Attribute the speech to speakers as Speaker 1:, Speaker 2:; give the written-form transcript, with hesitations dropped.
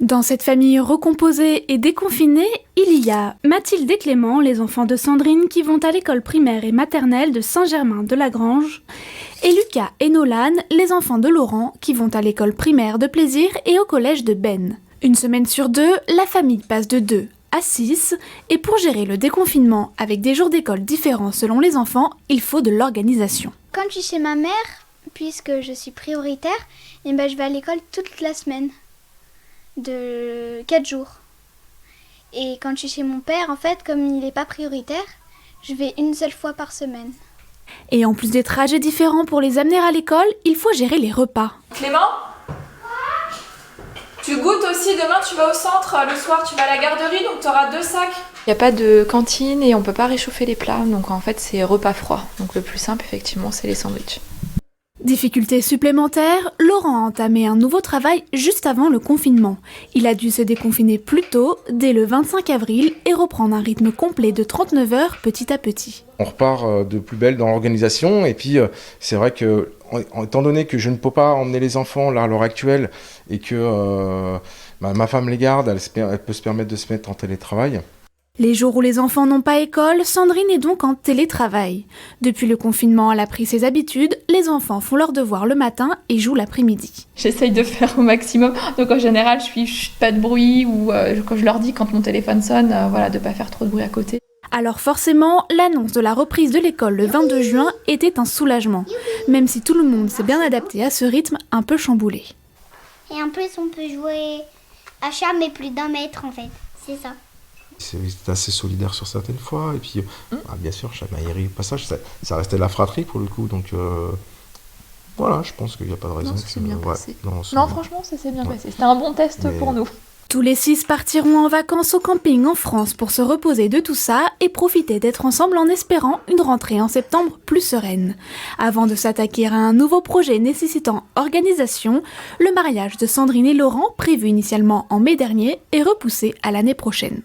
Speaker 1: Dans cette famille recomposée et déconfinée, il y a Mathilde et Clément, les enfants de Sandrine qui vont à l'école primaire et maternelle de Saint-Germain-de-Lagrange, et Lucas et Nolan, les enfants de Laurent qui vont à l'école primaire de Plaisir et au collège de Ben. Une semaine sur 2, la famille passe de 2 à 6, et pour gérer le déconfinement avec des jours d'école différents selon les enfants, il faut de l'organisation.
Speaker 2: Quand je suis chez ma mère, puisque je suis prioritaire, je vais à l'école toute la semaine. De 4 jours. Et quand je suis chez mon père, en fait, comme il n'est pas prioritaire, je vais une seule fois par semaine.
Speaker 1: Et en plus des trajets différents pour les amener à l'école, il faut gérer les repas.
Speaker 3: Clément ? Tu goûtes aussi, demain tu vas au centre, le soir tu vas à la garderie, donc tu auras 2 sacs.
Speaker 4: Il n'y a pas de cantine et on peut pas réchauffer les plats, donc en fait c'est repas froid. Donc le plus simple effectivement c'est les sandwichs.
Speaker 1: Difficulté supplémentaire, Laurent a entamé un nouveau travail juste avant le confinement. Il a dû se déconfiner plus tôt, dès le 25 avril, et reprendre un rythme complet de 39 heures petit à petit.
Speaker 5: On repart de plus belle dans l'organisation et puis c'est vrai que, étant donné que je ne peux pas emmener les enfants là à l'heure actuelle et que ma femme les garde, elle peut se permettre de se mettre en télétravail.
Speaker 1: Les jours où les enfants n'ont pas école, Sandrine est donc en télétravail. Depuis le confinement, elle a pris ses habitudes, les enfants font leurs devoirs le matin et jouent l'après-midi.
Speaker 4: J'essaye de faire au maximum, donc en général je suis pas de bruit ou quand je leur dis quand mon téléphone sonne, de pas faire trop de bruit à côté.
Speaker 1: Alors forcément, l'annonce de la reprise de l'école le 22 juin était un soulagement, même si tout le monde s'est bien adapté à ce rythme un peu chamboulé.
Speaker 2: Et en plus, on peut jouer à chat, mais plus d'1 mètre en fait, c'est ça.
Speaker 5: C'est assez solidaire sur certaines fois et puis bien sûr chamaillerie au passage, ça restait la fratrie pour le coup, donc voilà, je pense qu'il n'y a pas de raison.
Speaker 4: Non, ça s'est bien passé.
Speaker 5: Non,
Speaker 4: franchement ça s'est bien passé, c'était un bon test pour nous.
Speaker 1: Tous les 6 partiront en vacances au camping en France pour se reposer de tout ça et profiter d'être ensemble en espérant une rentrée en septembre plus sereine. Avant de s'attaquer à un nouveau projet nécessitant organisation, le mariage de Sandrine et Laurent, prévu initialement en mai dernier, est repoussé à l'année prochaine.